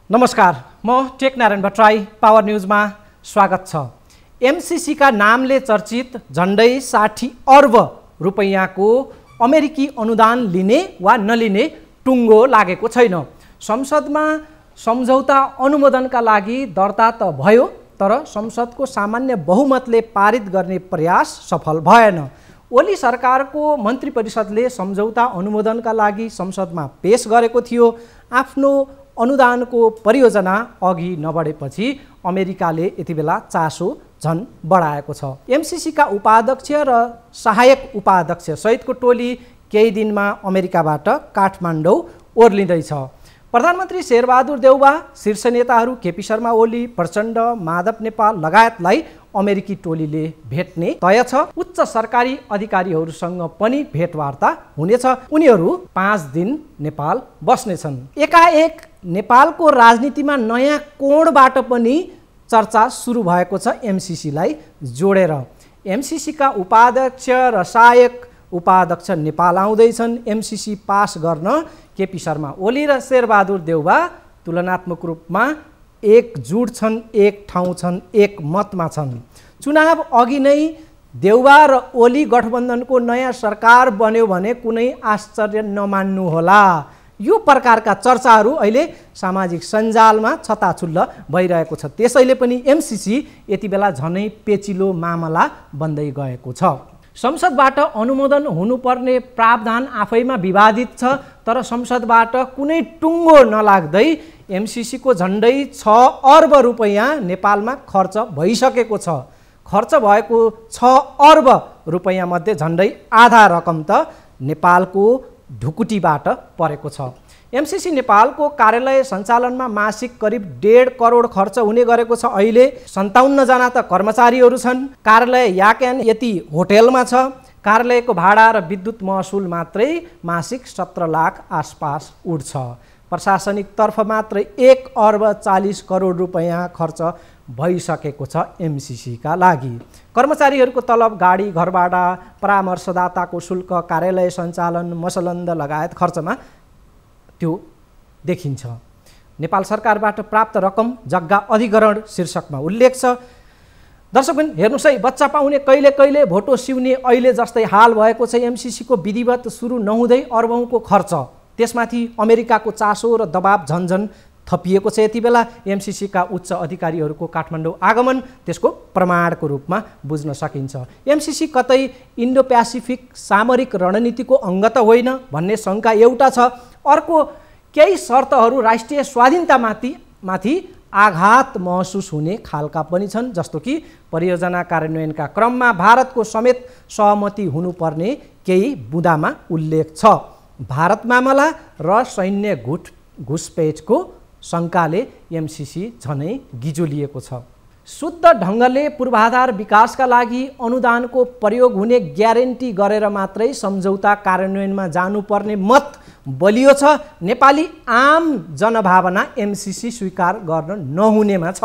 नमस्कार, म टेकनारायण भट्टराई। पावर न्यूजमा स्वागत छ। एमसीसी का नामले चर्चित झन्डै 60 अर्ब रुपैयाँको अमेरिकी अनुदान लिने वा नलिने टुङ्गो लागेको छैन। संसदमा सम्झौता अनुमोदनका लागि दर्ता त भयो, तर संसदको सामान्य बहुमतले पारित गर्ने प्रयास सफल भएन। ओली सरकारको मन्त्री परिषदले सम्झौता अनुमोदनका लागि संसदमा पेश गरेको थियो। आफ्नो अनुदानको परियोजना अघि नबढेपछि अमेरिकाले यति बेला चासो झन बढाएको छ। एमसीसीका उपाध्यक्ष र सहायक उपाध्यक्ष सहितको टोली केही दिनमा अमेरिकाबाट काठमाडौँ ओर्लिँदैछ। प्रधानमन्त्री शेरबहादुर देउवा, शीर्ष नेताहरू केपी शर्मा ओली, प्रचण्ड, माधव नेपाल लगायतलाई अमेरिकी टोलीले भेट्ने तय छ। उच्च सरकारी अधिकारीहरूसँग पनि भेटवार्ता हुनेछ। उनीहरू 5 दिन नेपाल बस्नेछन्। एकाएक नेपालको राजनीतिमा नयाँ कोणबाट पनि चर्चा सुरु भएको छ एमसीसीलाई जोडेर। एमसीसीका उपाध्यक्ष र सहायक उपाध्यक्ष नेपाल आउँदैछन्। एमसीसी पास गर्न केपी शर्मा ओली र शेरबहादुर देउवा तुलनात्मक रूपमा एकजुट छन्, एक ठाउँ छन्, एक मतमा छन्। चुनाव अघि नै देउवा र ओली गठबन्धनको नयाँ सरकार बन्यो भने कुनै आश्चर्य नमान्नुहोला। यो प्रकारका चर्चाहरू अहिले सामाजिक सञ्जालमा छताछुल्ल भइरहेको छ। त्यसैले पनि एमसीसी यति बेला झनै पेचिलो मामला बन्दै गएको छ। संसदबाट अनुमोदन हुनुपर्ने प्रावधान आफैमा विवादित छ, तर संसदबाट कुनै टुङ्गो नलाग्दै एमसीसीको झन्डै 6 अर्ब रुपैयाँ नेपालमा खर्च भइसकेको छ। खर्च भएको 6 अर्ब रुपैयाँ मध्ये झन्डै आधा रकम त नेपालको ढुकुटीबाट परेको छ। एमसीसी नेपालको कार्यालय सञ्चालनमा मासिक करिब 1.5 करोड खर्च हुने गरेको छ। अहिले 57 जना त कर्मचारीहरू छन्। कार्यालय याक्यान यति होटेलमा छ। कार्यालयको भाडा र विद्युत महसुल मात्रै मासिक 17 लाख आसपास उठ्छ। प्रशासनिक तर्फ मात्रै 1 अर्ब 40 करोड रुपैयाँ खर्च भइसकेको छ एमसीसीका लागि। कर्मचारीहरूको तलब, गाडी, घरभाडा, परामर्शदाताको शुल्क, कार्यालय सञ्चालन, मसलन्द लगायत खर्चमा त्यो देखिन्छ। नेपाल सरकारबाट प्राप्त रकम जग्गा अधिग्रहण शीर्षकमा उल्लेख छ। दर्शकबिन हेर्नुहोस् है, बच्चा पाउने कहिले कहिले भोटो सिउने अहिले जस्तै हाल भएको छ। एमसीसीको विधिवत सुरु नहुँदै अर्बौँको खर्च, त्यसमाथि अमेरिकाको चासो र दबाब झन्झन थपिएको छ। यति बेला एमसीसीका उच्च अधिकारीहरूको काठमाडौँ आगमन त्यसको प्रमाणको रूपमा बुझ्न सकिन्छ। एमसीसी कतै इन्डो प्यासिफिक सामरिक रणनीतिको अङ्ग त होइन भन्ने शङ्का एउटा छ। अर्को, केही शर्तहरू राष्ट्रिय स्वाधीनतामाथि आघात महसुस हुने खालका पनि छन्, जस्तो कि परियोजना कार्यान्वयनका क्रममा भारतको समेत सहमति हुनुपर्ने केही बुँदामा उल्लेख छ। भारत मामला र सैन्य घुसपेठको शङ्काले एमसीसी झनै गिजोलिएको छ। शुद्ध ढङ्गले पूर्वाधार विकासका लागि अनुदानको प्रयोग हुने ग्यारेन्टी गरेर मात्रै सम्झौता कार्यान्वयनमा जानुपर्ने मत बलियो छ। नेपाली आम जनभावना एमसीसी स्वीकार गर्न नहुनेमा छ।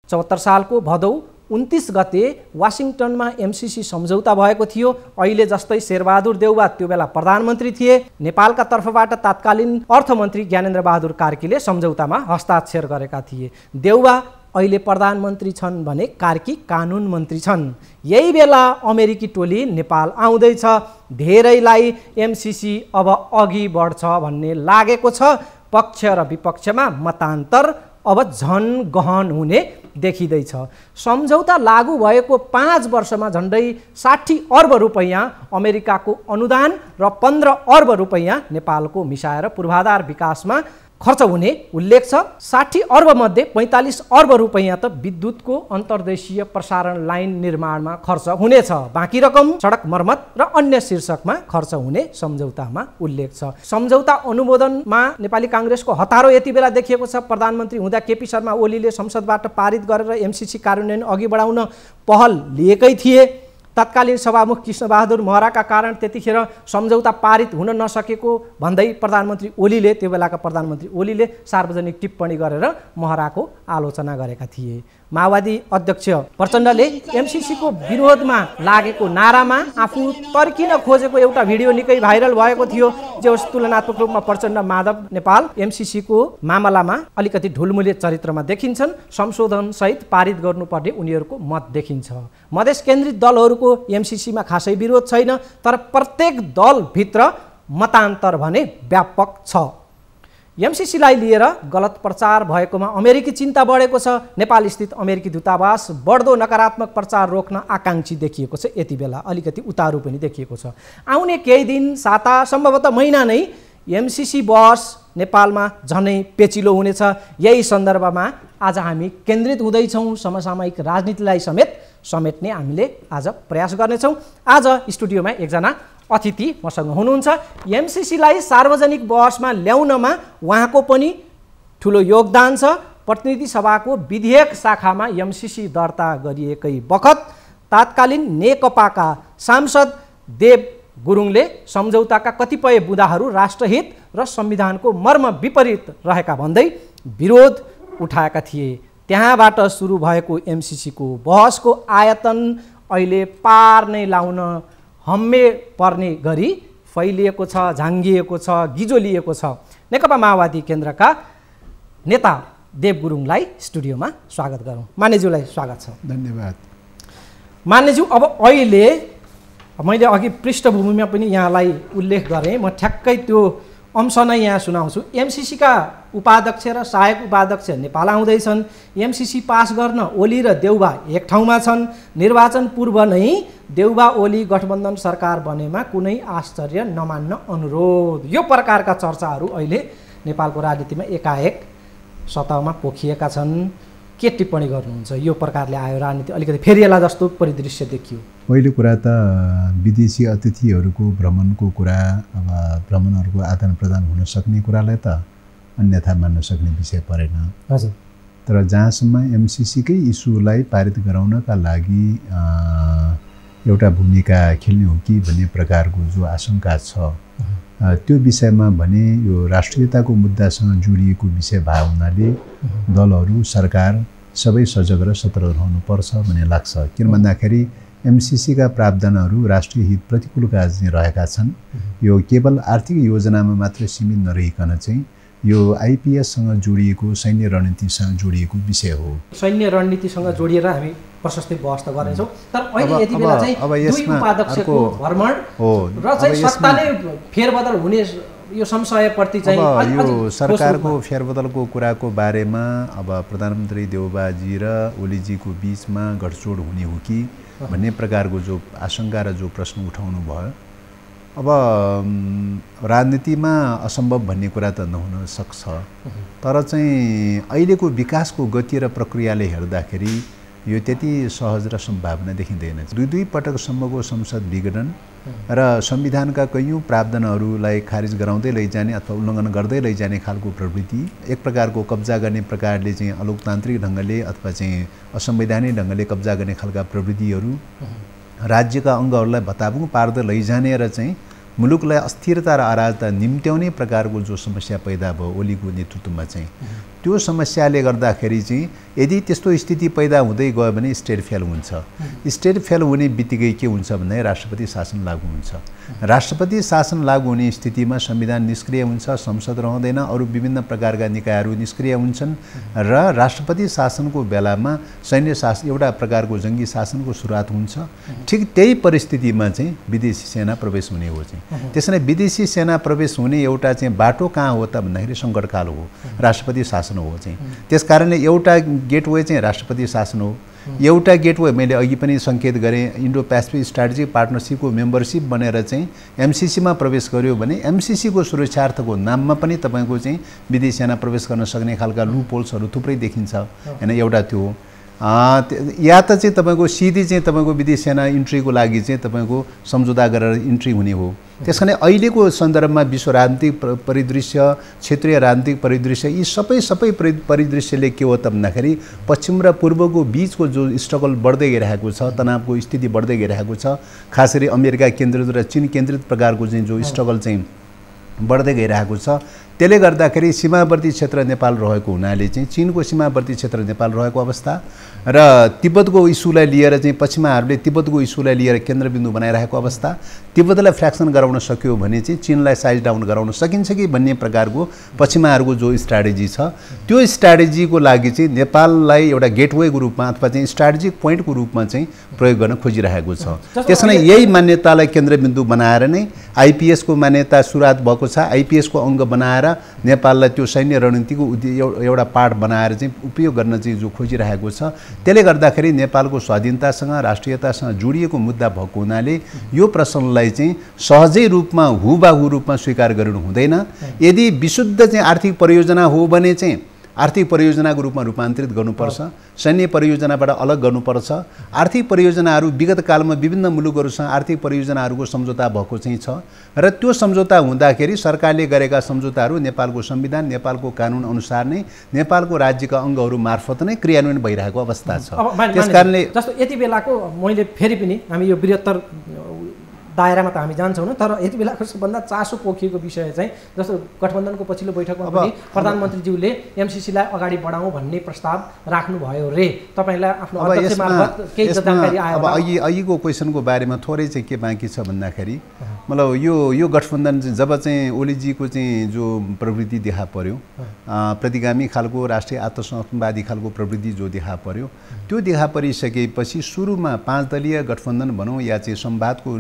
74 सालको भदौ 29 गते वासिङटनमा एमसीसी सम्झौता भएको थियो। अहिले जस्तै शेरबहादुर देउवा त्यो बेला प्रधानमन्त्री थिए। नेपालका तर्फबाट तत्कालीन अर्थमन्त्री ज्ञानेन्द्र बहादुर कार्कीले सम्झौतामा हस्ताक्षर गरेका थिए। देउवा अहिले प्रधानमन्त्री छन् भने कार्की कानुन मन्त्री छन्। यही बेला अमेरिकी टोली नेपाल आउँदैछ। धेरैलाई एमसीसी अब अघि बढ्छ भन्ने लागेको छ। पक्ष र विपक्षमा मतान्तर अब झन गहन हुने देखिँदैछ। सम्झौता लागू भएको 5 वर्षमा झन्डै 60 अर्ब रुपैयाँ अमेरिकाको अनुदान र 15 अर्ब रुपैयाँ नेपालको मिसाएर पूर्वाधार विकासमा खर्च हुने उल्लेख छ। 60 अर्ब मध्ये 45 अर्ब रुपैयाँ त विद्युतको अन्तर्देशीय प्रसारण लाइन निर्माणमा खर्च हुनेछ। बाँकी रकम सडक मर्मत र अन्य शीर्षकमा खर्च हुने सम्झौतामा उल्लेख छ। सम्झौता अनुमोदनमा नेपाली काङ्ग्रेसको हतारो यति बेला देखिएको छ। प्रधानमन्त्री हुँदा केपी शर्मा ओलीले संसदबाट पारित गरेर एमसीसी कार्यान्वयन अघि बढाउन पहल लिएकै थिए। तत्कालीन सभामुख कृष्णबहादुर महराका कारण त्यतिखेर सम्झौता पारित हुन नसकेको भन्दै प्रधानमन्त्री ओलीले, त्यो बेलाका प्रधानमन्त्री ओलीले सार्वजनिक टिप्पणी गरेर महराको आलोचना गरेका थिए। माओवादी अध्यक्ष प्रचण्डले एमसीसीको विरोधमा लागेको नारामा आफू तर्किन खोजेको एउटा भिडियो निकै भाइरल भएको थियो। जे होस् तुलनात्मक रूपमा प्रचण्ड माधव नेपाल एमसीसीको मामलामा अलिकति ढुलमुले चरित्रमा देखिन्छन्। संशोधनसहित पारित गर्नुपर्ने उनीहरूको मत देखिन्छ। मधेस केन्द्रित दलहरूको एमसीसीमा खासै विरोध छैन, तर प्रत्येक दलभित्र मतान्तर भने व्यापक छ। एमसीसीलाई लिएर गलत प्रचार भएकोमा अमेरिकी चिन्ता बढेको छ। नेपाल स्थित अमेरिकी दूतावास बढ्दो नकारात्मक प्रचार रोक्न आकाङ्क्षी देखिएको छ। यति बेला अलिकति उतारू पनि देखिएको छ। आउने केही दिन, साता, सम्भवतः महिना नै एमसीसी बहस नेपालमा झनै पेचिलो हुनेछ। यही सन्दर्भमा आज हामी केन्द्रित हुँदैछौँ। समसामयिक राजनीतिलाई समेट्ने हामीले आज प्रयास गर्नेछौँ। आज स्टुडियोमा एकजना अतिथि मसँग हुनुहुन्छ। एमसीसीलाई सार्वजनिक बहसमा ल्याउनमा उहाँको पनि ठुलो योगदान छ। प्रतिनिधि सभाको विधेयक शाखामा एमसीसी दर्ता गरिएकै बखत तात्कालीन नेकपाका सांसद देव गुरुङले सम्झौताका कतिपय बुँदाहरू राष्ट्रहित र संविधानको मर्म विपरीत रहेका भन्दै विरोध उठाएका थिए। त्यहाँबाट सुरु भएको एमसीसीको बहसको आयतन अहिले पार नै लाउन हम्मे पर्ने गरी फैलिएको छ, झाङ्गिएको छ, गिजोलिएको छ। नेकपा माओवादी केन्द्रका नेता देव गुरुङलाई स्टुडियोमा स्वागत गरौँ। मान्यज्यूलाई स्वागत छ। धन्यवाद। मान्यज्यू, अब अहिले मैले अघि पृष्ठभूमिमा पनि यहाँलाई उल्लेख गरेँ, म ठ्याक्कै त्यो अंश नै यहाँ सुनाउँछु। एमसीसीका उपाध्यक्ष र सहायक उपाध्यक्ष नेपाल आउँदैछन्। एमसीसी पास गर्न ओली र देउबा एक ठाउँमा छन्। निर्वाचन पूर्व नै देउबा ओली गठबन्धन सरकार बनेमा कुनै आश्चर्य नमान्न अनुरोध, यो प्रकारका चर्चाहरू अहिले नेपालको राजनीतिमा एकाएक सतहमा पोखिएका छन्। के टिप्पणी गर्नुहुन्छ? यो प्रकारले आयो राजनीति, अलिकति फेरिएला जस्तो परिदृश्य देखियो। पहिलो कुरा त विदेशी अतिथिहरूको भ्रमणको कुरा, अब भ्रमणहरूको आदान प्रदान हुन सक्ने कुरालाई त अन्यथा मान्न सक्ने विषय परेन। हजुर। तर जहाँसम्म एमसीसीकै इस्युलाई पारित गराउनका लागि एउटा भूमिका खेल्ने हो कि भन्ने प्रकारको जो आशंका छ, त्यो विषयमा भने यो राष्ट्रियताको मुद्दासँग जोडिएको विषय भए हुनाले दलहरू, सरकार सबै सजग र सतर्क रहनुपर्छ भन्ने लाग्छ। किन भन्दाखेरि एमसीसीका प्रावधानहरू राष्ट्रिय हित प्रतिकूलका चाहिँ रहेका छन्। यो केवल आर्थिक योजनामा मात्र सीमित नरहिकन चाहिँ यो आइपीएससँग जोडिएको, सैन्य रणनीतिसँग जोडिएको विषय हो। सैन्य रणनीतिसँग जोडिएर हामी प्रशस्तै बहस त गर्नेछौँ। तर अहिले यति बेला चाहिँ दुई उपाध्यक्षको भ्रमण र चाहिँ सत्ताले फेरबदल हुने यो संशयप्रति चाहिँ यो सरकारको फेरबदलको कुराको बारेमा अब प्रधानमन्त्री देउबाजी र ओलीजीको बीचमा गठजोड हुने हो कि भन्ने प्रकारको जो आशंका र जो प्रश्न उठाउनु भयो, अब राजनीतिमा असम्भव भन्ने कुरा त नहुन सक्छ। तर चाहिँ अहिलेको विकासको गति र प्रक्रियाले हेर्दाखेरि यो त्यति सहज र सम्भावना देखिँदैन। दुई पटकसम्मको संसद विघटन र संविधानका कैयौँ प्रावधानहरूलाई खारिज गराउँदै लैजाने अथवा उल्लङ्घन गर्दै लैजाने खालको प्रवृत्ति, एक प्रकारको कब्जा गर्ने प्रकारले चाहिँ अलोकतान्त्रिक ढङ्गले अथवा चाहिँ असंवैधानिक ढङ्गले कब्जा गर्ने खालका प्रवृत्तिहरू, राज्यका अङ्गहरूलाई भत्ताभुङ पार्दै लैजाने र चाहिँ मुलुकलाई अस्थिरता र अराजकता निम्त्याउने प्रकारको जो समस्या पैदा भयो ओलीको नेतृत्वमा चाहिँ, त्यो समस्याले गर्दाखेरि चाहिँ यदि त्यस्तो स्थिति पैदा हुँदै गयो भने स्टेट फेल हुन्छ। स्टेट फेल हुने बित्तिकै के हुन्छ भन्दा राष्ट्रपति शासन लागू हुन्छ। राष्ट्रपति शासन लागू हुने स्थितिमा संविधान निष्क्रिय हुन्छ, संसद रहँदैन, अरू विभिन्न प्रकारका निकायहरू निष्क्रिय हुन्छन् र राष्ट्रपति शासनको बेलामा सैन्य शासन, एउटा प्रकारको जङ्गी शासनको सुरुवात हुन्छ। ठिक त्यही परिस्थितिमा चाहिँ विदेशी सेना प्रवेश हुने हो। चाहिँ त्यसैले विदेशी सेना प्रवेश हुने एउटा चाहिँ बाटो कहाँ हो त भन्दाखेरि सङ्कटकाल हो, राष्ट्रपति शासन हो। चाहिँ त्यसकारणले एउटा गेटवे चाहिँ राष्ट्रपति शासन हो। एउटा गेटवे मैले अघि पनि सङ्केत गरेँ, इन्डो पेसिफिक स्ट्राटेजिक पार्टनरसिपको मेम्बरसिप बनेर चाहिँ एमसीसीमा प्रवेश गर्यो भने एमसीसीको सुरक्षार्थको नाममा पनि तपाईँको चाहिँ विदेशी सेना प्रवेश गर्न सक्ने खालका लुपहोल्सहरू थुप्रै देखिन्छ हैन। एउटा त्यो या त चाहिँ तपाईँको सिधै चाहिँ तपाईँको विदेशी सेना इन्ट्रीको लागि चाहिँ तपाईँको सम्झौता गरेर इन्ट्री हुने हो। त्यसकारण अहिलेको सन्दर्भमा विश्व राजनीतिक परिदृश्य, क्षेत्रीय राजनीतिक परिदृश्य, यी सबै परिदृश्यले के हो त भन्दाखेरि पश्चिम र पूर्वको बिचको जो स्ट्रगल बढ्दै गइरहेको छ, तनावको स्थिति बढ्दै गइरहेको छ, खास गरी अमेरिका केन्द्रित र चीन केन्द्रित प्रकारको चाहिँ जो स्ट्रगल चाहिँ बढ्दै गइरहेको छ, त्यसले गर्दाखेरि सीमावर्ती क्षेत्र नेपाल रहेको हुनाले चाहिँ चीनको सीमावर्ती क्षेत्र नेपाल रहेको अवस्था र तिब्बतको इस्युलाई लिएर चाहिँ पश्चिमाहरूले तिब्बतको इस्युलाई लिएर केन्द्रबिन्दु बनाइरहेको अवस्था, तिब्बतलाई फ्र्याक्सन गराउन सक्यो भने चाहिँ चीनलाई साइज डाउन गराउन सकिन्छ कि भन्ने प्रकारको पश्चिमाहरूको जो स्ट्राटेजी छ, त्यो स्ट्राटेजीको लागि चाहिँ नेपाललाई एउटा गेटवेको रूपमा अथवा चाहिँ स्ट्राटेजिक पोइन्टको रूपमा चाहिँ प्रयोग गर्न खोजिरहेको छ। त्यसैले यही मान्यतालाई केन्द्रबिन्दु बनाएर नै आइपिएसको मान्यता सुरुवात भएको छ। आइपिएसको अङ्ग बनाएर नेपाललाई त्यो सैन्य रणनीतिको एउटा पार्ट बनाएर चाहिँ उपयोग गर्न चाहिँ जो खोजिरहेको छ, त्यसले गर्दाखेरि नेपालको स्वाधीनतासँग राष्ट्रियतासँग जोडिएको मुद्दा भएको हुनाले यो प्रश्नलाई चाहिँ सहजै रूपमा हुबाहु रूपमा स्वीकार गर्नु हुँदैन। यदि विशुद्ध चाहिँ आर्थिक परियोजना हो भने चाहिँ आर्थिक परियोजनाको रूपमा रूपान्तरित गर्नुपर्छ, सैन्य परियोजनाबाट अलग गर्नुपर्छ। आर्थिक परियोजनाहरू विगत कालमा विभिन्न मुलुकहरूसँग आर्थिक परियोजनाहरूको सम्झौता भएको चाहिँ छ र त्यो सम्झौता हुँदाखेरि सरकारले गरेका सम्झौताहरू नेपालको संविधान, नेपालको कानुन अनुसार नै नेपालको राज्यका अङ्गहरू मार्फत नै क्रियान्वयन भइरहेको अवस्था छ। त्यसकारणले जस्तो यति बेलाको मैले फेरि पनि हामी यो बृहत्तर दायरामा त हामी जान्छौँ न, तर यति बेलाको सबभन्दा चासो पोखिएको विषय चाहिँ जस्तो गठबन्धनको पछिल्लो बैठकमा पनि प्रधानमन्त्रीज्यूले एमसीसीलाई अगाडि बढाउँ भन्ने प्रस्ताव राख्नुभयो रे। तपाईँलाई आफ्नो अध्यक्ष मार्फत केही जानकारी आयो? अब अघिको क्वेसनको बारेमा थोरै चाहिँ के बाँकी छ भन्दाखेरि मतलब यो गठबन्धन चाहिँ जब चाहिँ ओलीजीको चाहिँ जो प्रवृत्ति देखा पर्यो, प्रतिगामी खालको राष्ट्रिय आत्मसमर्थनवादी खालको प्रवृत्ति जो देखा पर्यो, त्यो देखा परिसकेपछि सुरुमा 5 दलीय गठबन्धन भनौँ या चाहिँ संवादको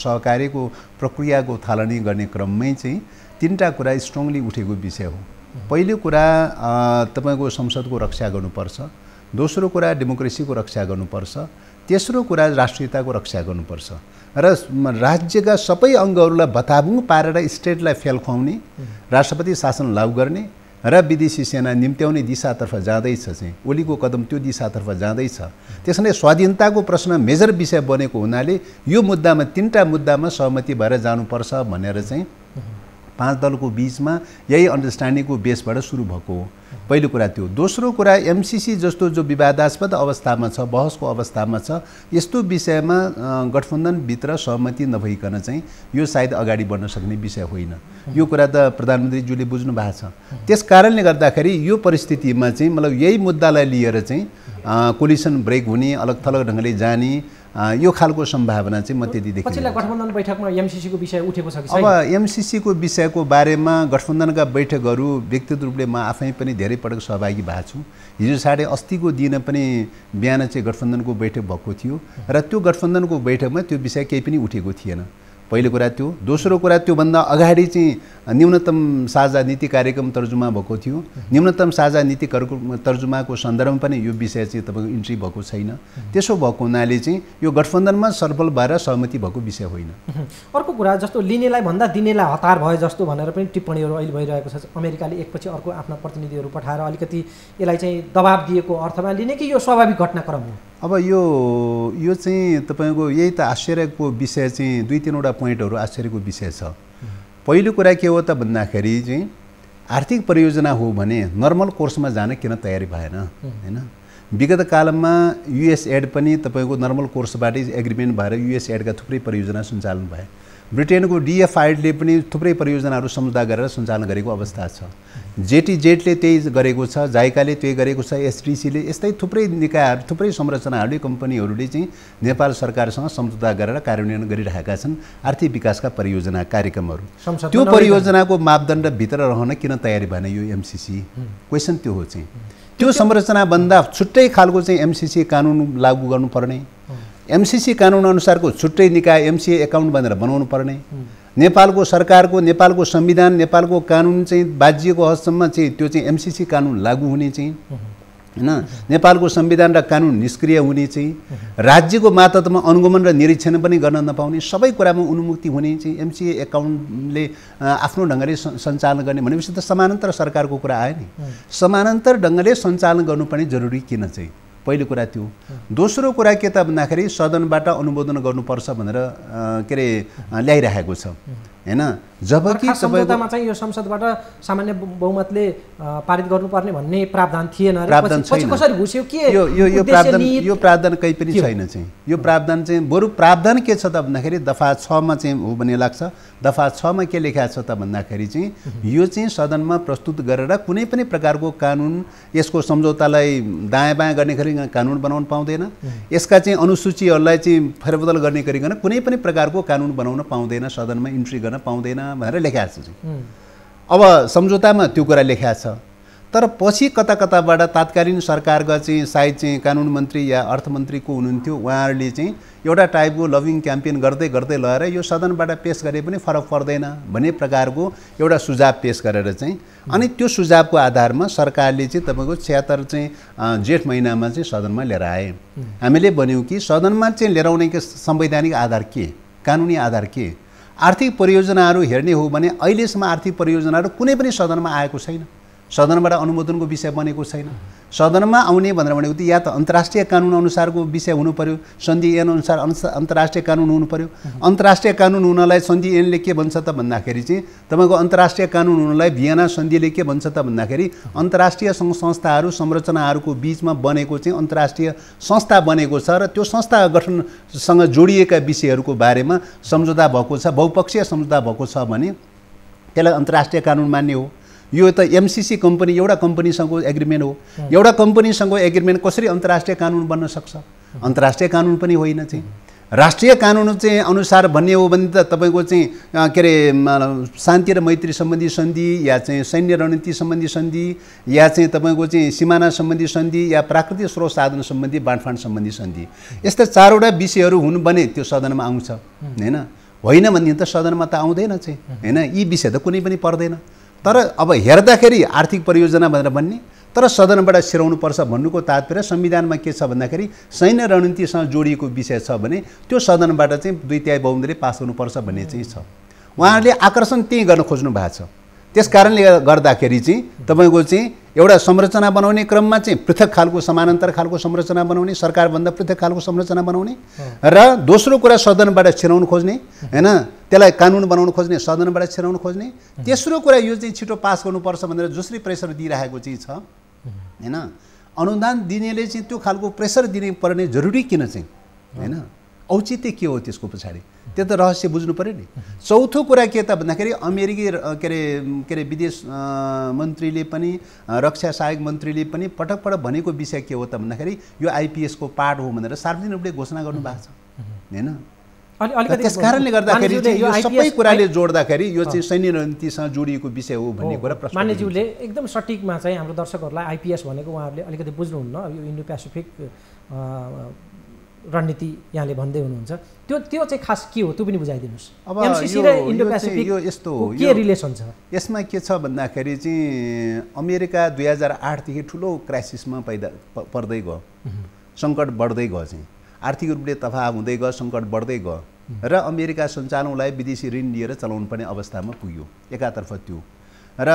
सहकार्यको प्रक्रियाको थालनी गर्ने क्रममै चाहिँ 3टा कुरा स्ट्रङली उठेको विषय हो। पहिलो कुरा तपाईँको संसदको रक्षा गर्नुपर्छ, दोस्रो कुरा डेमोक्रेसीको रक्षा गर्नुपर्छ, तेस्रो कुरा राष्ट्रियताको रक्षा गर्नुपर्छ र राज्यका सबै अङ्गहरूलाई भताभुङ पारेर स्टेटलाई फेल खुवाउने, राष्ट्रपति शासन लागू गर्ने र विदेशी सेना निम्त्याउने दिशातर्फ जाँदैछ चाहिँ ओलीको कदम त्यो दिशातर्फ जाँदैछ। त्यसैले स्वाधीनताको प्रश्न मेजर विषय बनेको हुनाले यो मुद्दामा 3टा मुद्दामा सहमति भएर जानुपर्छ भनेर चाहिँ 5 दलको बीचमा यही अन्डरस्ट्यान्डिङको बेसबाट सुरु भएको हो। पहिलो कुरा त्यो। दोस्रो कुरा एमसीसी जस्तो जो विवादास्पद अवस्थामा छ, बहसको अवस्थामा छ, यस्तो विषयमा गठबन्धनभित्र सहमति नभइकन चाहिँ यो सायद अगाडि बढ्न सक्ने विषय होइन। यो कुरा त प्रधानमन्त्रीज्यूले बुझ्नु भएको छ। त्यस कारणले गर्दाखेरि यो परिस्थितिमा चाहिँ मतलब यही मुद्दालाई लिएर चाहिँ कोलिसन ब्रेक हुने, अलग थलग ढङ्गले जाने यो खालको सम्भावना चाहिँ म त्यति देखिन्छ। पछिल्ला गठबन्धन बैठकमा एमसीसीको विषय उठेको छ कि छैन? अब एमसीसीको विषयको बारेमा गठबन्धनका बैठकहरू व्यक्तिगत रूपले म आफै पनि धेरै पटक सहभागी भएको छु। हिजो साढे अस्तिको दिन पनि बिहान चाहिँ गठबन्धनको बैठक भएको थियो र त्यो गठबन्धनको बैठकमा त्यो विषय केही पनि उठेको थिएन। पहिलो कुरा त्यो। दोस्रो कुरा त्योभन्दा अगाडि चाहिँ न्यूनतम साझा नीति कार्यक्रम तर्जुमा भएको थियो। न्यूनतम साझा नीति तर्जुमाको सन्दर्भमा पनि यो विषय चाहिँ तपाईँको इन्ट्री भएको छैन। त्यसो भएको हुनाले चाहिँ यो गठबन्धनमा सफल भएर सहमति भएको विषय होइन। अर्को कुरा जस्तो लिनेलाई भन्दा दिनेलाई हतार भयो जस्तो भनेर पनि टिप्पणीहरू अहिले भइरहेको छ। अमेरिकाले एकपछि अर्को आफ्ना प्रतिनिधिहरू पठाएर अलिकति यसलाई चाहिँ दबाब दिएको अर्थमा लिने कि यो स्वाभाविक घटनाक्रम हो? अब यो चाहिँ तपाईँको यही त आश्चर्यको विषय चाहिँ 2-3वटा पोइन्टहरू आश्चर्यको विषय छ। पहिलो कुरा के हो त भन्दाखेरि चाहिँ आर्थिक परियोजना हो भने नर्मल कोर्समा जान किन तयारी भएन हैन? विगत कालमा युएस एड पनि तपाईँको नर्मल कोर्सबाटै एग्रिमेन्ट भएर युएस एडका थुप्रै परियोजना सञ्चालन भए। ब्रिटेनको डिएफआईले पनि थुप्रै परियोजनाहरू सम्झौता गरेर सञ्चालन गरेको अवस्था छ। जेटीजेडले त्यही गरेको छ, जाइकाले त्यही गरेको छ, एसटीसीले, यस्तै थुप्रै निकायहरू, थुप्रै संरचनाहरूले, कम्पनीहरूले चाहिँ नेपाल सरकारसँग सम्झौता गरेर कार्यान्वयन गरिरहेका छन् आर्थिक विकासका परियोजना कार्यक्रमहरू। त्यो परियोजनाको मापदण्डभित्र रहन किन तयारी भएन यो एमसीसी? क्वेसन त्यो हो चाहिँ। त्यो संरचनाभन्दा छुट्टै खालको चाहिँ एमसीसी कानुन लागू गर्नुपर्ने, एमसीसी कानुन अनुसारको छुट्टै निकाय एमसीए एकाउन्ट भनेर बनाउनु पर्ने, नेपालको सरकारको, नेपालको संविधान, नेपालको कानुन चाहिँ बाजिएको हदसम्म चाहिँ त्यो चाहिँ एमसीसी कानुन लागू हुने चाहिँ हैन, नेपालको संविधान र कानुन निष्क्रिय हुने चाहिँ, राज्यको मातहतमा अनुगमन र निरीक्षण पनि गर्न नपाउने, सबै कुरामा उन्मुक्ति हुने चाहिँ एमसीए एकाउन्टले आफ्नो ढङ्गले सञ्चालन गर्ने भनेपछि त समानान्तर सरकारको कुरा आयो नि। समानान्तर ढङ्गले सञ्चालन गर्नुपर्ने जरुरी किन चाहिँ? पहिलो कुरा त्यो। दोस्रो कुरा के त भन्दाखेरि सदनबाट अनुमोदन गर्नुपर्छ भनेर के अरे ल्याइरहेको छ हैन? जबकि सम्झौतामा चाहिँ यो संसदबाट सामान्य बहुमतले पारित गर्नुपर्ने भन्ने प्रावधान थिएन रे, पछि कसरी घुस्यो के यो प्रावधान कहीँ पनि छैन चाहिँ। यो प्रावधान चाहिँ बरु प्रावधान के छ त भन्दाखेरि दफा 6 मा चाहिँ हो भन्ने लाग्छ। दफा 6 मा के लेखा छ त भन्दाखेरि चाहिँ यो चाहिँ सदनमा प्रस्तुत गरेर कुनै पनि प्रकारको कानुन यसको सम्झौतालाई दायाँ बायाँ गर्ने गरी कानुन बनाउन पाउँदैन, यसका चाहिँ अनुसूचीहरूलाई चाहिँ फेरबदल गर्ने गरिकन कुनै पनि प्रकारको कानुन बनाउन पाउँदैन, सदनमा इन्ट्री गर्न पाउँदैन भनेर लेखाएको छ। अब सम्झौतामा त्यो कुरा लेखाएको छ, तर पछि कता कताबाट तात्कालीन सरकारका चाहिँ सायद चाहिँ कानुन मन्त्री या अर्थमन्त्रीको हुनुहुन्थ्यो, उहाँहरूले चाहिँ एउटा टाइपको लभिङ क्याम्पेन गर्दै गर्दै लगेर यो सदनबाट पेश गरे पनि फरक पर्दैन भन्ने प्रकारको एउटा सुझाव पेश गरेर चाहिँ अनि त्यो सुझावको आधारमा सरकारले चाहिँ तपाईँको 76 चाहिँ जेठ महिनामा चाहिँ सदनमा लिएर आए। हामीले भन्यौँ कि सदनमा चाहिँ लिएर आउनेको संवैधानिक आधार के, कानुनी आधार के? आर्थिक परियोजनाहरू हेर्ने हो भने अहिलेसम्म आर्थिक परियोजनाहरू कुनै पनि सदनमा आएको छैन, सदनबाट अनुमोदनको विषय बनेको छैन। सदनमा आउने भनेर भनेको त या त अन्तर्राष्ट्रिय कानुन अनुसारको विषय हुनु पर्यो, सन्धि ऐन अनुसार अन्तर्राष्ट्रिय कानुन हुनु पर्यो। अन्तर्राष्ट्रिय कानुन हुनलाई सन्धि ऐनले के भन्छ त भन्दाखेरि चाहिँ तपाईँको अन्तर्राष्ट्रिय कानुन हुनलाई भियना सन्धिले के भन्छ त भन्दाखेरि अन्तर्राष्ट्रिय सङ्घ संस्थाहरू संरचनाहरूको बिचमा बनेको चाहिँ अन्तर्राष्ट्रिय संस्था बनेको छ र त्यो संस्था गठनसँग जोडिएका विषयहरूको बारेमा सम्झौता भएको छ, बहुपक्षीय सम्झौता भएको छ भने त्यसलाई अन्तर्राष्ट्रिय कानुन मान्ने हो। यो त एमसीसी कम्पनी एउटा कम्पनीसँगको एग्रिमेन्ट हो, एउटा कम्पनीसँगको एग्रिमेन्ट कसरी अन्तर्राष्ट्रिय कानुन बन्न सक्छ? अन्तर्राष्ट्रिय कानुन पनि होइन चाहिँ। राष्ट्रिय कानुन चाहिँ अनुसार भन्ने हो भने त तपाईँको चाहिँ के अरे शान्ति र मैत्री सम्बन्धी सन्धि या चाहिँ सैन्य रणनीति सम्बन्धी सन्धि या चाहिँ तपाईँको चाहिँ सिमाना सम्बन्धी सन्धि या प्राकृतिक स्रोत साधन सम्बन्धी बाँडफाँड सम्बन्धी सन्धि, यस्ता 4वटा विषयहरू हुनु भने त्यो सदनमा आउँछ होइन। होइन भने त सदनमा त आउँदैन चाहिँ होइन, यी विषय त कुनै पनि पर्दैन। तर अब हेर्दाखेरि आर्थिक परियोजना भनेर भन्ने, तर सदनबाट सिराउनुपर्छ भन्नुको तात्पर्य संविधानमा के छ भन्दाखेरि सैन्य रणनीतिसँग जोडिएको विषय छ भने त्यो सदनबाट चाहिँ 2/3 बहुमतले पास गर्नुपर्छ भन्ने चाहिँ छ। उहाँहरूले आकर्षण त्यही गर्न खोज्नु भएको छ। त्यस कारणले गर्दाखेरि चाहिँ तपाईँको चाहिँ एउटा संरचना बनाउने क्रममा चाहिँ पृथक खालको समानान्तर खालको संरचना बनाउने, सरकारभन्दा पृथक खालको संरचना बनाउने र दोस्रो कुरा सदनबाट छिराउन खोज्ने हैन, त्यसलाई कानुन बनाउन खोज्ने, सदनबाट छिराउन खोज्ने। तेस्रो कुरा यो चाहिँ छिटो पास गर्नुपर्छ भनेर जसरी प्रेसर दिइरहेको चाहिँ छ हैन, अनुदान दिनेले चाहिँ त्यो खालको प्रेसर दिने पर्ने जरुरी किन चाहिँ हैन, औचित्य के हो त्यसको पछाडि, त्यो त रहस्य बुझ्नु पर्यो नि। चौथो कुरा के त भन्दाखेरि अमेरिकी के अरे विदेश मन्त्रीले पनि रक्षा सहायक मन्त्रीले पनि पटक पटक भनेको विषय के हो त भन्दाखेरि यो आइपिएस को पार्ट हो भनेर सार्वजनिक रूपले घोषणा गर्नुभएको छ हैन। त्यस कारणले गर्दाखेरि यो सबै कुराले जोड्दाखेरि यो चाहिँ सैन्य रणनीतिसँग जोडिएको विषय हो भन्ने कुरा प्रश्न मान्यज्यूले एकदम सटिकमा चाहिँ हाम्रो दर्शकहरूलाई आइपिएस भनेको उहाँहरूले अलिकति बुझ्नुहुन्न, यो इन्डो पेसिफिक रणनीति यहाँले भन्दै हुनुहुन्छ, त्यो चाहिँ खास के हो त्यो पनि बुझाइदिनुहोस्। अब एमसीसी र इन्डो पेसिफिक यो यस्तो के रिलेसन छ? यसमा के छ भन्दाखेरि चाहिँ अमेरिका 2008 देखि ठुलो क्राइसिसमा पर्दै गयो, सङ्कट बढ्दै गयो चाहिँ, आर्थिक रूपले तबाह हुँदै गयो, सङ्कट बढ्दै गयो र अमेरिका सञ्चालनलाई विदेशी ऋण लिएर चलाउनु पर्ने अवस्थामा पुग्यो एकातर्फ त्यो। र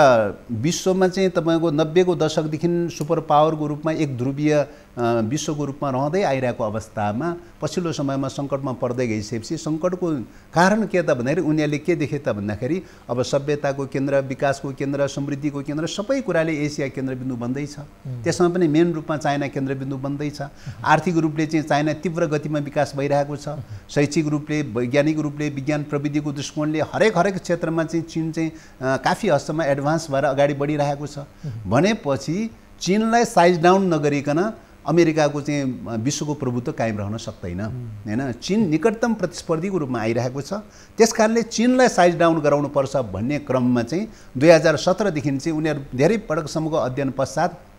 विश्वमा चाहिँ तपाईँको 90 को दशकदेखि सुपर पावरको रूपमा एक ध्रुवीय विश्वको रूपमा रहँदै आइरहेको अवस्थामा पछिल्लो समयमा सङ्कटमा पर्दै गइसकेपछि सङ्कटको कारण के त भन्दाखेरि उनीहरूले के देखे त भन्दाखेरि अब सभ्यताको केन्द्र, विकासको केन्द्र, समृद्धिको केन्द्र सबै कुराले एसिया केन्द्रबिन्दु बन्दैछ, त्यसमा पनि मेन रूपमा चाइना केन्द्रबिन्दु बन्दैछ। आर्थिक रूपले चाहिँ चाइना तीव्र गतिमा विकास भइरहेको छ, शैक्षिक रूपले, वैज्ञानिक रूपले, विज्ञान प्रविधिको दृष्टिकोणले हरेक क्षेत्रमा चाहिँ चीन चाहिँ काफी हदसम्म एडभान्स भएर अगाडि बढिरहेको छ भनेपछि चीनलाई साइज डाउन नगरिकन अमेरिकाको चाहिँ विश्वको प्रभुत्व कायम रहन सक्दैन हैन। चीन निकटतम प्रतिस्पर्धीको रूपमा आइरहेको छ, त्यसकारणले चीनलाई साइज डाउन गराउनुपर्छ भन्ने क्रममा चाहिँ 2017 देखि चाहिँ उनीहरू धेरै पटकसम्मको अध्ययन पश्चात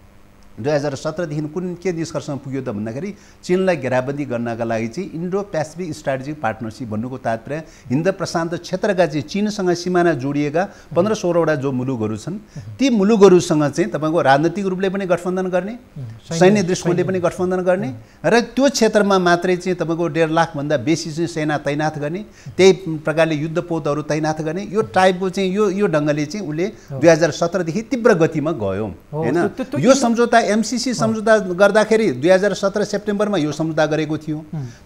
2017 देखि कुन के निष्कर्षमा पुग्यो त भन्दाखेरि चीनलाई घेराबन्दी गर्नका लागि चाहिँ इन्डो पेसिफिक स्ट्राटेजिक पार्टनरसिप भन्नुको तात्पर्य हिन्द प्रशान्त क्षेत्रका चाहिँ चीनसँग सिमाना जोडिएका 15-16वटा जो मुलुकहरू छन् ती मुलुकहरूसँग चाहिँ तपाईँको राजनीतिक रूपले पनि गठबन्धन गर्ने, सैन्य दृष्टिकोणले पनि गठबन्धन गर्ने र त्यो क्षेत्रमा मात्रै चाहिँ तपाईँको 1.5 लाखभन्दा बेसी चाहिँ सेना तैनाथ गर्ने, त्यही प्रकारले युद्धपोतहरू तैनाथ गर्ने, यो टाइपको चाहिँ यो ढङ्गले चाहिँ उसले 2017 देखि तीव्र गतिमा गयो हैन। यो सम्झौता एमसीसी सम्झौता गर्दाखेरि 2017 सेप्टेम्बरमा यो सम्झौता गरेको थियो।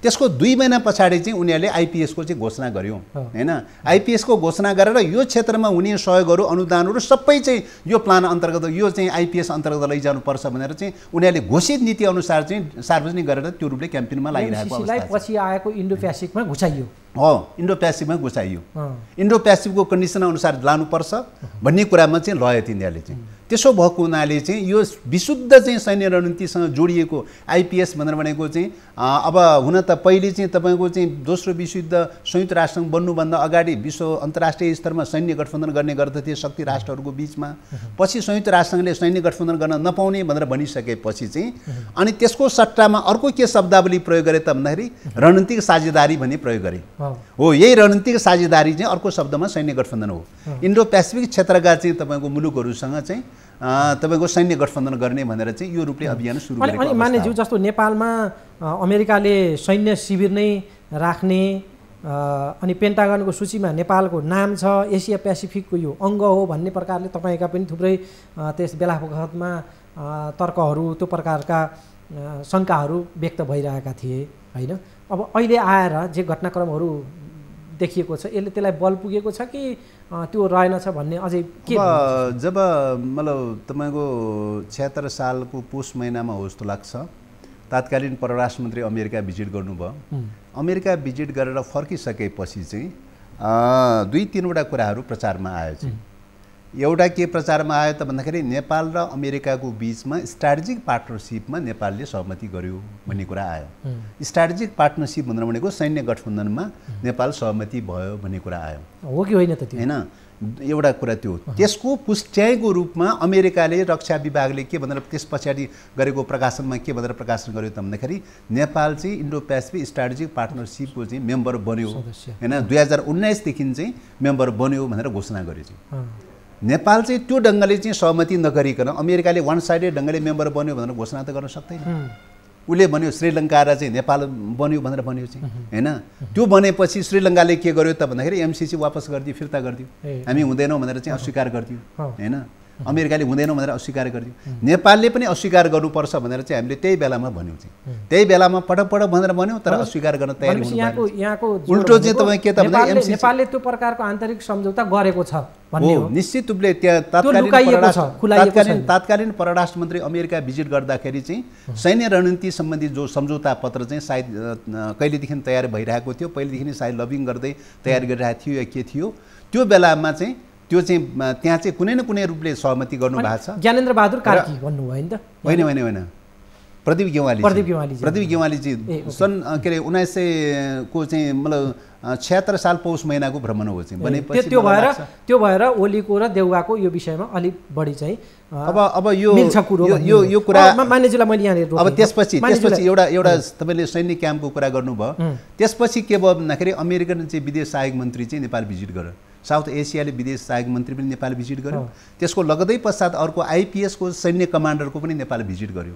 त्यसको 2 महिना पछाडि चाहिँ उनीहरूले आइपिएसको चाहिँ घोषणा गर्यो हैन। आइपिएसको घोषणा गरेर यो क्षेत्रमा हुने सहयोगहरू अनुदानहरू सबै चाहिँ यो प्लान अन्तर्गत यो चाहिँ आइपिएस अन्तर्गत लैजानुपर्छ भनेर चाहिँ उनीहरूले घोषित नीति अनुसार चाहिँ सार्वजनिक गरेर त्यो रूपले क्याम्पेनमा लागिरहेको अवस्था छ। पछि आएको इन्डो प्यासिफिकमा घुसाइयो। हो, इन्डो प्यासिफिकमा घुसाइयो। इन्डो प्यासिफिकको कन्डिसन अनुसार लानुपर्छ भन्ने कुरामा चाहिँ लयो तिनीहरूले चाहिँ। त्यसो भएको हुनाले चाहिँ यो विशुद्ध चाहिँ सैन्य रणनीतिसँग जोडिएको आइपिएस भनेर भनेको चाहिँ अब हुन त पहिले चाहिँ तपाईँको चाहिँ दोस्रो विश्वयुद्ध संयुक्त राष्ट्रसङ्घ बन्नुभन्दा अगाडि विश्व अन्तर्राष्ट्रिय स्तरमा सैन्य गठबन्धन गर्ने गर्दथे शक्ति राष्ट्रहरूको बिचमा। पछि संयुक्त राष्ट्रसङ्घले सैन्य गठबन्धन गर्न नपाउने भनेर भनिसकेपछि चाहिँ अनि त्यसको सट्टामा अर्को के शब्दावली प्रयोग गरे त भन्दाखेरि रणनीतिक साझेदारी भन्ने प्रयोग गरे। हो, यही रणनीतिक साझेदारी चाहिँ अर्को शब्दमा सैन्य गठबन्धन हो। इन्डो पेसिफिक क्षेत्रका चाहिँ तपाईँको मुलुकहरूसँग चाहिँ तपाईँको सैन्य गठबन्धन गर्ने भनेर चाहिँ यो रूपले अभियान सुरु गरेको अनि मान्यज्यू जस्तो नेपालमा अमेरिकाले सैन्य शिविर नै राख्ने अनि पेन्टागनको सूचीमा नेपालको नाम छ, एसिया पेसिफिकको यो अङ्ग हो भन्ने प्रकारले तपाईँका पनि थुप्रै त्यस बेला बखतमा तर्कहरू त्यो प्रकारका शङ्काहरू व्यक्त भइरहेका थिए हैन। अब अहिले आएर जे घटनाक्रमहरू देखिएको छ यसले त्यसलाई बल पुगेको छ कि त्यो रहेनछ भन्ने अझै के जब मतलब तपाईँको 76 सालको पुष महिनामा हो जस्तो लाग्छ तत्कालीन परराष्ट्र मन्त्री अमेरिका भिजिट गर्नुभयो। अमेरिका भिजिट गरेर फर्किसकेपछि चाहिँ 2-3वटा कुराहरू प्रचारमा आयो चाहिँ। एउटा के प्रचारमा आयो त भन्दाखेरि नेपाल र अमेरिकाको बिचमा स्ट्राटेजिक पार्टनरसिपमा नेपालले सहमति गर्यो भन्ने कुरा आयो। स्ट्राटेजिक पार्टनरसिप भनेको सैन्य गठबन्धनमा नेपाल सहमति भयो भन्ने कुरा आयो। हो कि होइन त त्यो हैन। एउटा कुरा त्यो त्यसको पुष्ट्याइको रूपमा अमेरिकाले रक्षा विभागले के भनेर त्यस पछाडि गरेको प्रकाशनमा के भनेर प्रकाशन गर्यो त भन्दाखेरि नेपाल चाहिँ इन्डो पेसिफिक स्ट्राटेजिक पार्टनरसिपको चाहिँ मेम्बर बन्यो हैन। 2019 देखि चाहिँ मेम्बर बन्यो भनेर घोषणा गर्यो चाहिँ। नेपाल चाहिँ त्यो ढङ्गले चाहिँ सहमति नगरिकन अमेरिकाले वान साइडेड ढङ्गले मेम्बर बन्यो भनेर घोषणा त गर्न सक्दैन। उसले भन्यो श्रीलङ्का र चाहिँ नेपाल बन्यो भनेर भन्यो चाहिँ हैन। त्यो बनेपछि श्रीलङ्काले के गर्यो त भन्दाखेरि एमसीसी वापस गरिदियो, फिर्ता गरिदियो, हामी हुँदैनौँ भनेर चाहिँ अस्वीकार गरिदियो हैन। अमेरिकाले हुँदैन भनेर अस्वीकार गरिदियो। नेपालले पनि अस्वीकार गर्नुपर्छ भनेर चाहिँ हामीले त्यही बेलामा भन्यौँ चाहिँ। त्यही बेलामा पटक भनेर भन्यौँ तर अस्वीकार गर्न तयार हुनु यहाँको उल्टो चाहिँ तपाईँ के त भन्दाखेरि नेपालले त्यो प्रकारको आन्तरिक सम्झौता गरेको छ भन्ने हो। निश्चित रूपले त्यहाँ तात्कालीन परराष्ट्र मन्त्री अमेरिका भिजिट गर्दाखेरि चाहिँ सैन्य रणनीति सम्बन्धी जो सम्झौता पत्र चाहिँ सायद कहिलेदेखि तयार भइरहेको थियो, पहिलेदेखि नै सायद लबिङ गर्दै तयार गरिरहेको थियो या के थियो, त्यो बेलामा चाहिँ त्यो चाहिँ त्यहाँ चाहिँ कुनै न कुनै रूपले सहमति गर्नु भएको छ। ज्ञानेन्द्र बहादुर कार्की भन्नुभयो हैन त? होइन प्रदीप गेवाली चाहिँ सन् के अरे 1900 को चाहिँ मतलब 76 साल पौष महिनाको भ्रमण हो चाहिँ भनेपछि त्यो भएर ओलीको र देउवाको यो विषयमा अलि बढी चाहिँ अब यो कुरा मान्यज्यूलाई मैले यहाँ अब त्यसपछि एउटा तपाईँले सैन्य क्याम्पको कुरा गर्नुभयो। त्यसपछि के भयो भन्दाखेरि अमेरिकन चाहिँ विदेश सहायक मन्त्री चाहिँ नेपाल भिजिट गर्यो। साउथ एसियाले विदेश सहायक मन्त्री पनि नेपाल भिजिट गर्यो। त्यसको लगदै पश्चात अर्को आइपिएसको सैन्य कमान्डरको पनि नेपाल भिजिट गर्यो।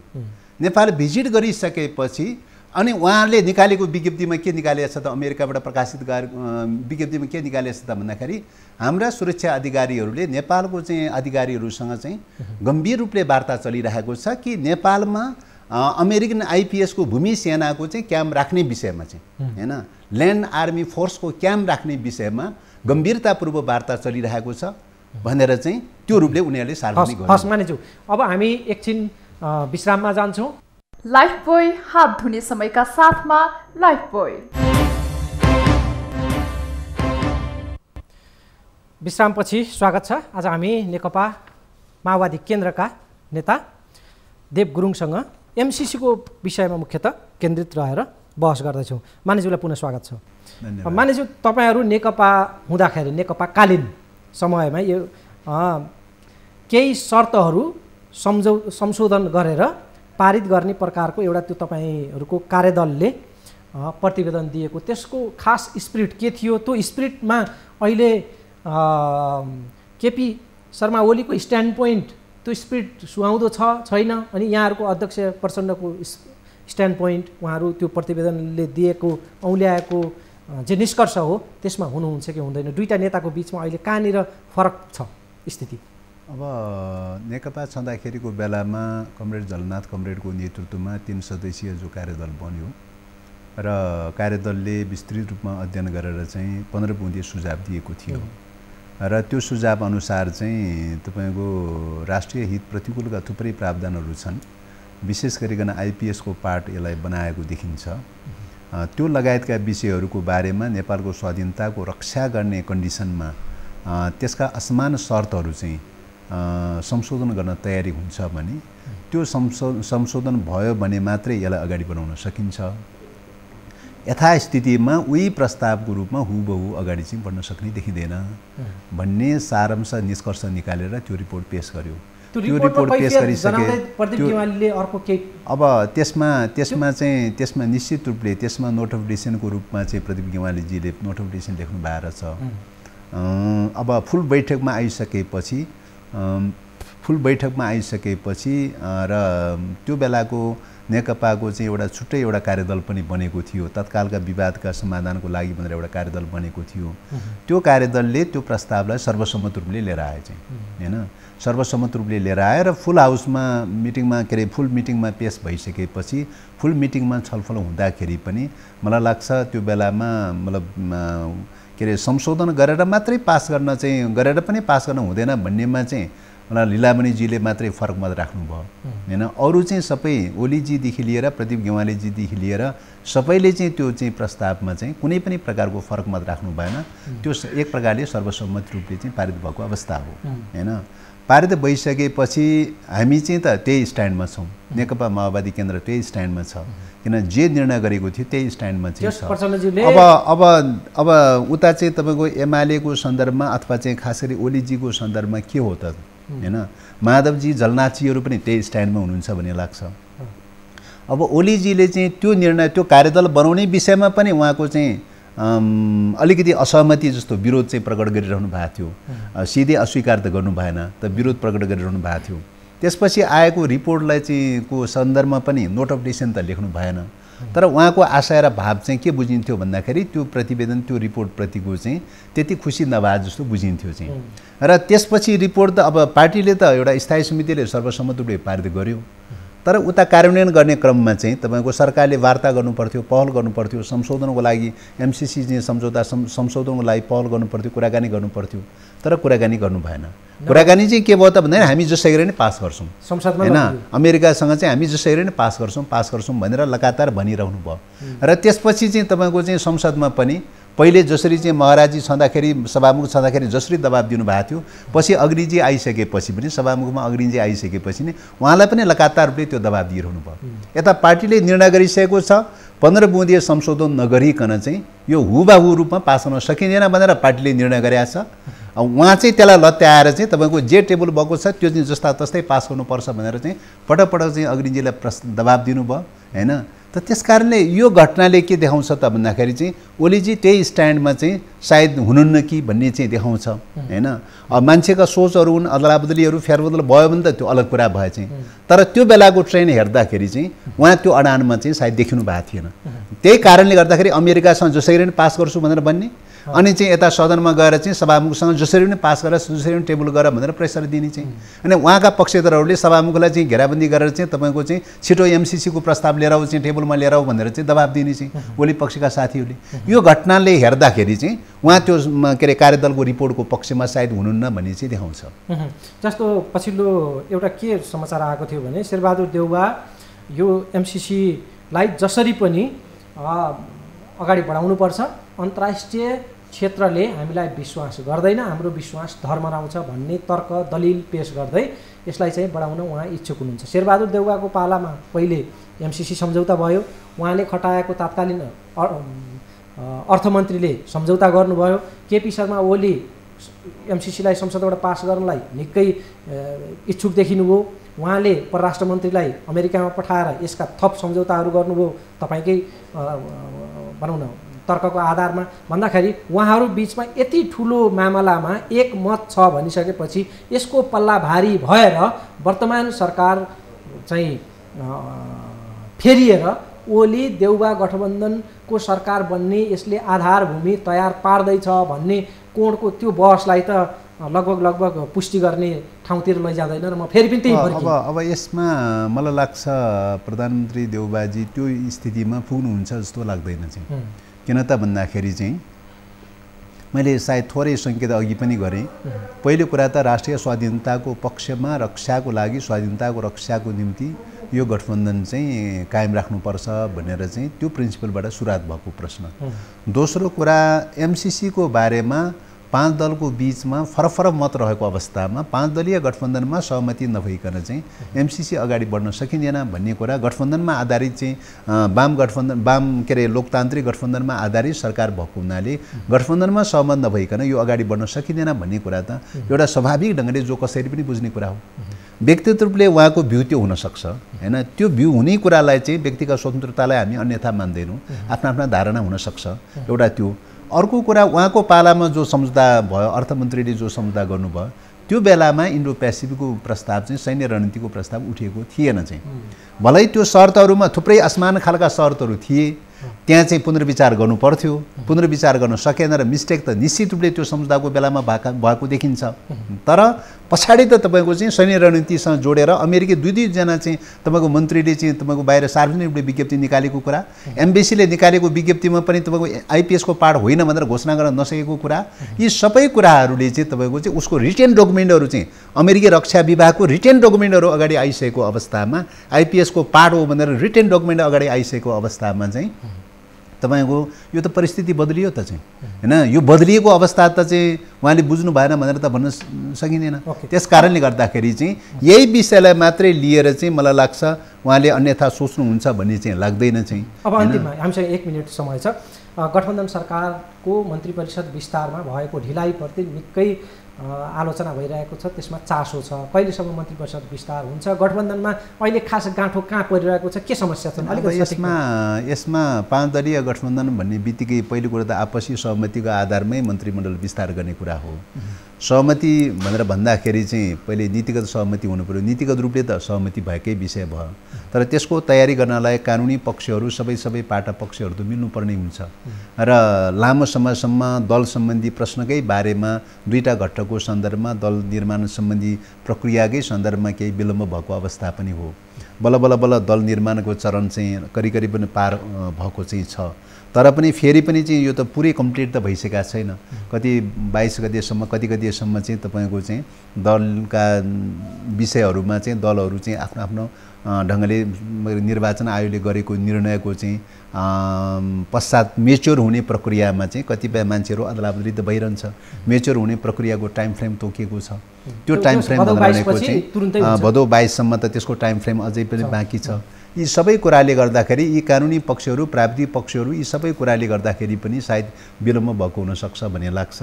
नेपाल भिजिट गरिसकेपछि अनि उहाँहरूले निकालेको विज्ञप्तिमा के निकालेको छ त अमेरिकाबाट प्रकाशित विज्ञप्तिमा के निकालेको छ त भन्दाखेरि हाम्रा सुरक्षा अधिकारीहरूले नेपालको चाहिँ अधिकारीहरूसँग चाहिँ गम्भीर रूपले वार्ता चलिरहेको छ कि नेपालमा अमेरिकन आइपिएसको भूमि सेनाको चाहिँ क्याम्प राख्ने विषयमा चाहिँ हैन ल्यान्ड आर्मी फोर्सको क्याम्प राख्ने विषयमा गम्भीरतापूर्वक वार्ता चलिरहेको छ भनेर चाहिँ त्यो रूपले उनीहरूले सार्वजनिक गर्नु। अब हामी एकछिन विश्राममा जान्छौँ। लाइफबोय हात धुने समयका साथमा लाइफबोय। विश्रामपछि स्वागत छ। आज हामी नेकपा माओवादी केन्द्रका नेता देव गुरुङसँग एमसीसीको विषयमा मुख्यतः केन्द्रित रहेर बहस गर्दैछौँ। मानिसज्यूलाई पुनः स्वागत छ। मानिसज्यू, तपाईँहरू नेकपा हुँदाखेरि नेकपाकालीन समयमा यो केही शर्तहरू संशोधन गरेर पारित गर्ने प्रकारको एउटा त्यो तपाईँहरूको कार्यदलले प्रतिवेदन दिएको, त्यसको खास स्पिरिट के थियो? त्यो स्पिरिटमा अहिले केपी शर्मा ओलीको स्ट्यान्ड पोइन्ट त्यो स्पिरिट सुहाउँदो छ छैन? अनि यहाँहरूको अध्यक्ष प्रचण्डको स्ट्यान्ड पोइन्ट उहाँहरू त्यो प्रतिवेदनले दिएको औल्याएको जे निष्कर्ष हो त्यसमा हुनुहुन्छ कि हुँदैन? दुईटा नेताको बिचमा अहिले कहाँनिर फरक छ स्थिति? अब नेकपा छँदाखेरिको बेलामा कमरेड झलनाथ कमरेडको नेतृत्वमा 3 सदस्यीय जो कार्यदल बन्यो र कार्यदलले विस्तृत रूपमा अध्ययन गरेर चाहिँ 15 बुँदे सुझाव दिएको थियो र त्यो सुझाव अनुसार चाहिँ तपाईको राष्ट्रिय हित प्रतिकूलका थुप्रै प्रावधानहरू छन्। विशेष गरिकन आइपीएस को पार्ट यसलाई बनाएको देखिन्छ। त्यो लगायतका विषयहरूको बारेमा नेपालको स्वाधीनताको रक्षा गर्ने कन्डिसनमा त्यसका असमान शर्तहरू चाहिँ संशोधन गर्न तयारी हुन्छ भने त्यो संशोधन भयो भने मात्रै यसलाई अगाडि बढाउन सकिन्छ। यथास्थितिमा उही प्रस्तावको रूपमा हुबहु अगाडि चाहिँ बढ्न सक्ने देखिँदैन भन्ने सारांश निष्कर्ष निकालेर त्यो रिपोर्ट पेश गर्यो। त्यो रिपोर्ट पेश गरिसके अब त्यसमा चाहिँ निश्चित रूपले त्यसमा नोट अफ डिसिसनको रूपमा चाहिँ प्रदीप गेवालीजीले नोट अफ डिसिसन लेख्नु भएको छ। अब फुल बैठकमा आइसकेपछि र त्यो बेलाको नेकपाको चाहिँ एउटा छुट्टै एउटा कार्यदल पनि बनेको थियो। तत्कालका विवादका समाधानको लागि भनेर एउटा कार्यदल बनेको थियो। त्यो कार्यदलले त्यो प्रस्तावलाई सर्वसम्मत रूपले लिएर आए चाहिँ हैन, सर्वसम्मत रूपले लिएर आएर फुल हाउसमा मिटिङमा फुल मिटिङमा पेश भइसकेपछि फुल मिटिङमा छलफल हुँदाखेरि पनि मलाई लाग्छ त्यो बेलामा मतलब संशोधन गरेर मात्रै पास गर्न चाहिँ गरेर पनि पास गर्न हुँदैन भन्नेमा चाहिँ मलाई लीलामणिजीले मात्रै फरक मत राख्नुभयो हैन। अरु चाहिँ सबै ओलीजीदेखि लिएर प्रदीप गेवालीजीदेखि लिएर सबैले चाहिँ त्यो चाहिँ प्रस्तावमा चाहिँ कुनै पनि प्रकारको फरक मत राख्नु भएन। त्यो एक प्रकारले सर्वसम्मत रूपले चाहिँ पारित भएको अवस्था हो हैन। पारित भइसकेपछि हामी चाहिँ त त्यही स्ट्यान्डमा छौँ। नेकपा माओवादी केन्द्र त्यही स्ट्यान्डमा छ, किन जे निर्णय गरेको थियो त्यही स्ट्यान्डमा चाहिँ छ। अब उता चाहिँ तपाईँको एमालेको सन्दर्भमा अथवा चाहिँ खास गरी ओलीजीको सन्दर्भमा के हो त हैन, माधवजी झलनाथजीहरू पनि त्यही स्ट्यान्डमा हुनुहुन्छ भन्ने लाग्छ। अब ओलीजीले चाहिँ त्यो निर्णय त्यो कार्यदल बनाउने विषयमा पनि उहाँको चाहिँ अलिकति असहमति जस्तो विरोध चाहिँ प्रकट गरिरहनु भएको थियो। सिधै अस्वीकार त गर्नु भएन, त विरोध प्रकट गरिरहनु भएको थियो। त्यसपछि आएको रिपोर्टलाई चाहिँ को सन्दर्भमा पनि नोट अफ डिसिसन त लेख्नु भएन, तर उहाँको आशय र भाव चाहिँ के बुझिन्थ्यो भन्दाखेरि त्यो प्रतिवेदन त्यो रिपोर्टप्रतिको चाहिँ त्यति खुसी नभए जस्तो बुझिन्थ्यो चाहिँ। र त्यसपछि रिपोर्ट त अब पार्टीले त एउटा स्थायी समितिले सर्वसम्मत रूपले पारित गर्यो, तर उता कार्यान्वयन गर्ने क्रममा चाहिँ तपाईँको सरकारले वार्ता गर्नुपर्थ्यो, पहल गर्नुपर्थ्यो, संशोधनको लागि एमसीसी चाहिँ संशोधनको लागि पहल गर्नुपर्थ्यो, कुराकानी गर्नुपर्थ्यो, तर कुराकानी गर्नु भएन। कुराकानी चाहिँ के भयो त भन्दाखेरि हामी जसै गरी नै पास गर्छौँ हैन, अमेरिकासँग चाहिँ हामी जसै गरी नै पास गर्छौँ भनेर लगातार भनिरहनु भयो। र त्यसपछि चाहिँ तपाईँको चाहिँ संसदमा पनि पहिले जसरी चाहिँ महाराजी छँदाखेरि सभामुख छँदाखेरि जसरी दबाब दिनुभएको थियो, पछि अग्निजी आइसकेपछि पनि सभामुखमा अग्निजी आइसकेपछि नै उहाँलाई पनि लगातार रूपले त्यो दबाब दिइरहनु भयो। यता पार्टीले निर्णय गरिसकेको छ 15 बुँदे संशोधन नगरिकन चाहिँ यो हुबाहु रूपमा पास गर्न सकिँदैन भनेर पार्टीले निर्णय गरेको छ। उहाँ चाहिँ त्यसलाई लत्याएर चाहिँ तपाईँको जे टेबल भएको छ त्यो चाहिँ जस्ता तस्तै पास गर्नुपर्छ भनेर चाहिँ पटक चाहिँ अग्निजीलाई दबाब दिनुभयो हैन। त त्यसकारणले यो घटनाले के देखाउँछ त भन्दाखेरि चाहिँ ओलीजी त्यही स्ट्यान्डमा चाहिँ सायद हुनुहुन्न कि भन्ने चाहिँ देखाउँछ हैन। अब मान्छेका सोचहरू हुन्, अदलाबदलीहरू फेरबदल भयो भने त त्यो अलग कुरा भयो चाहिँ, तर त्यो बेलाको ट्रेन हेर्दाखेरि चाहिँ उहाँ त्यो अडानमा चाहिँ सायद देखिनु भएको थिएन। त्यही कारणले गर्दाखेरि अमेरिकासँग जसरी नै पास गर्छु भनेर भन्ने, अनि चाहिँ यता सदनमा गएर चाहिँ सभामुखसँग जसरी पनि पास गरेर जसरी पनि टेबल गरेर भनेर प्रेसर दिने चाहिँ। अनि उहाँका पक्षधरहरूले सभामुखलाई चाहिँ घेराबन्दी गरेर चाहिँ तपाईँको चाहिँ छिटो एमसीसीको प्रस्ताव लिएर आऊ चाहिँ टेबलमा लिएर आऊ भनेर चाहिँ दबाब दिने चाहिँ ओली पक्षका साथीहरूले। यो घटनाले हेर्दाखेरि चाहिँ उहाँ त्यो के अरे कार्यदलको रिपोर्टको पक्षमा सायद हुनुहुन्न भन्ने चाहिँ देखाउँछ। जस्तो पछिल्लो एउटा के समाचार आएको थियो भने शेरबहादुर देउवा यो एमसीसीलाई जसरी पनि अगाडि बढाउनुपर्छ, अन्तर्राष्ट्रिय क्षेत्रले हामीलाई विश्वास गर्दैन, हाम्रो विश्वास धर्मराउँछ भन्ने तर्क दलिल पेश गर्दै यसलाई चाहिँ बढाउन उहाँ इच्छुक हुनुहुन्छ। शेरबहादुर देउवाको पालामा पहिले एमसीसी सम्झौता भयो, उहाँले खटाएको तत्कालीन अर्थमन्त्रीले सम्झौता गर्नुभयो, केपी शर्मा ओली एमसीसीलाई संसदबाट पास गर्नलाई निकै इच्छुक देखिनुभयो, उहाँले परराष्ट्र मन्त्रीलाई अमेरिकामा पठाएर यसका थप सम्झौताहरू गर्नुभयो तपाईँकै भनौँ न तर्कको आधारमा भन्दाखेरि उहाँहरू बिचमा यति ठुलो मामलामा एक मत छ भनिसकेपछि यसको पल्ला भारी भएर वर्तमान सरकार चाहिँ फेरिएर ओली देउवा गठबन्धनको सरकार बन्ने यसले आधारभूमि तयार पार्दैछ भन्ने कोणको त्यो बहसलाई त लगभग पुष्टि गर्ने ठाउँतिर लैजाँदैन र म फेरि पनि त्यही फर्किएँ। अब यसमा मलाई लाग्छ प्रधानमन्त्री देउबाजी त्यो स्थितिमा पुग्नुहुन्छ जस्तो लाग्दैन चाहिँ। किन त भन्दाखेरि चाहिँ मैले सायद थोरै सङ्केत अघि पनि गरेँ। पहिलो कुरा त राष्ट्रिय स्वाधीनताको पक्षमा रक्षाको लागि स्वाधीनताको रक्षाको निम्ति यो गठबन्धन चाहिँ कायम राख्नुपर्छ भनेर चाहिँ त्यो प्रिन्सिपलबाट सुरुवात भएको प्रश्न। दोस्रो कुरा एमसिसीको बारेमा 5 दलको बीचमा फरक मत रहेको अवस्थामा 5 दलीय गठबन्धनमा सहमति नभइकन चाहिँ एमसिसी अगाडि बढ्न सकिँदैन भन्ने कुरा, गठबन्धनमा आधारित चाहिँ लोकतान्त्रिक गठबन्धनमा आधारित सरकार भएको हुनाले गठबन्धनमा सहमत नभइकन यो अगाडि बढ्न सकिँदैन भन्ने कुरा त एउटा स्वाभाविक ढङ्गले जो कसरी पनि बुझ्ने कुरा हो। व्यक्तिगत रूपले उहाँको भ्यू त्यो हुनसक्छ होइन, त्यो भ्यू हुने कुरालाई चाहिँ व्यक्तिगत स्वतन्त्रतालाई हामी अन्यथा मान्दैनौँ, आफ्ना धारणा हुनसक्छ एउटा त्यो। अर्को कुरा उहाँको पालामा जो सम्झौता भयो, अर्थमन्त्रीले जो सम्झौता गर्नुभयो त्यो बेलामा इन्डो पेसिफिकको प्रस्ताव चाहिँ सैन्य रणनीतिको प्रस्ताव उठेको थिएन चाहिँ। भलै त्यो शर्तहरूमा थुप्रै आसमान खालका शर्तहरू थिए, त्यहाँ चाहिँ पुनर्विचार गर्नु पर्थ्यो, पुनर्विचार गर्न सकेन र मिस्टेक त निश्चित रूपले त्यो सम्झौताको बेलामा भएको देखिन्छ। तर पछाडि त तपाईँको चाहिँ सैन्य रणनीतिसँग जोडेर अमेरिकी दुईजना चाहिँ तपाईँको मन्त्रीले चाहिँ तपाईँको बाहिर सार्वजनिक रूपले विज्ञप्ति निकालेको कुरा, एम्बेसीले निकालेको विज्ञप्तिमा पनि तपाईँको आइपिएसको पार्ट होइन भनेर घोषणा गर्न नसकेको कुरा, यी सबै कुराहरूले चाहिँ तपाईँको चाहिँ उसको रिटेन डकुमेन्टहरू चाहिँ अमेरिकी रक्षा विभागको रिटेन डकुमेन्टहरू अगाडि आइसकेको अवस्थामा, आइपिएसको पार्ट हो भनेर रिटेन डकुमेन्ट अगाडि आइसकेको अवस्थामा चाहिँ तपाईँको यो त परिस्थिति बदलियो त चाहिँ होइन। यो बदलिएको अवस्था त चाहिँ उहाँले बुझ्नु भएन भनेर त भन्न सकिँदैन। त्यस कारणले गर्दाखेरि चाहिँ यही विषयलाई मात्रै लिएर चाहिँ मलाई लाग्छ उहाँले अन्यथा सोच्नुहुन्छ भन्ने चाहिँ लाग्दैन चाहिँ। अब अन्तिममा हामीसँग 1 मिनट समय छ। गठबन्धन सरकारको मन्त्री परिषद विस्तारमा भएको ढिलाइप्रति निकै आलोचना भइरहेको छ, त्यसमा चासो छ। कहिलेसम्म मन्त्री परिषद विस्तार हुन्छ? गठबन्धनमा अहिले खास गाँठो कहाँ परिरहेको छ, के समस्या छ? यसमा 5 दलीय गठबन्धन भन्ने बित्तिकै पहिलो कुरा त आपसी सहमतिको आधारमै मन्त्रीमण्डल विस्तार गर्ने कुरा हो। सहमति भनेर भन्दाखेरि चाहिँ पहिले नीतिगत सहमति हुनु पर्यो, नीतिगत रूपले त सहमति भएकै विषय भयो, तर त्यसको तयारी गर्नलाई कानुनी पक्षहरू सबै पाटा पक्षहरू त मिल्नुपर्ने हुन्छ र लामो समयसम्म दल सम्बन्धी प्रश्नकै बारेमा दुईटा घटकको सन्दर्भमा दल निर्माण सम्बन्धी प्रक्रियाकै सन्दर्भमा केही विलम्ब भएको अवस्था पनि हो। बल्ल दल निर्माणको चरण चाहिँ करिब पनि पार भएको चाहिँ छ, तर पनि फेरि पनि चाहिँ यो त पुरै कम्प्लिट त भइसकेका छैन। कति 22 गतेसम्म कतिसम्म चाहिँ तपाईँको चाहिँ दलका विषयहरूमा चाहिँ दलहरू चाहिँ आफ्नो ढङ्गले निर्वाचन आयोगले गरेको निर्णयको चाहिँ पश्चात मेच्योर हुने प्रक्रियामा चाहिँ कतिपय मान्छेहरू अदलाबदली त भइरहन्छ। मेच्योर हुने प्रक्रियाको टाइम फ्रेम तोकिएको छ, त्यो टाइम फ्रेम भनेको चाहिँ भदौ 22 सम्म त त्यसको टाइम फ्रेम अझै पनि बाँकी छ। यी सबै कुराले गर्दाखेरि यी कानुनी पक्षहरू, प्राविधिक पक्षहरू, यी सबै कुराले गर्दाखेरि पनि सायद विलम्ब भएको हुनसक्छ भन्ने लाग्छ।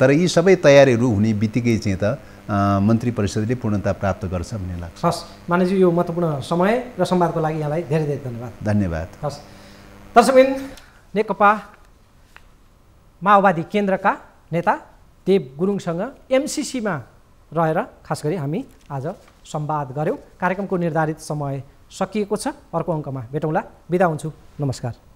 तर यी सबै तयारीहरू हुने बित्तिकै चाहिँ त मन्त्री परिषदले पूर्णता प्राप्त गर्छ भन्ने लाग्छ। हस् मानवजी, यो महत्त्वपूर्ण समय र संवादको लागि यहाँलाई धेरै धेरै धन्यवाद। धन्यवाद। हस् दर्शकबिन, नेकपा माओवादी केन्द्रका नेता देव गुरुङसँग एमसिसीमा रहेर खास गरी हामी आज संवाद गऱ्यौँ। कार्यक्रमको निर्धारित समय सकिएको छ। अर्को अङ्कमा भेटौँला। बिदा हुन्छु। नमस्कार।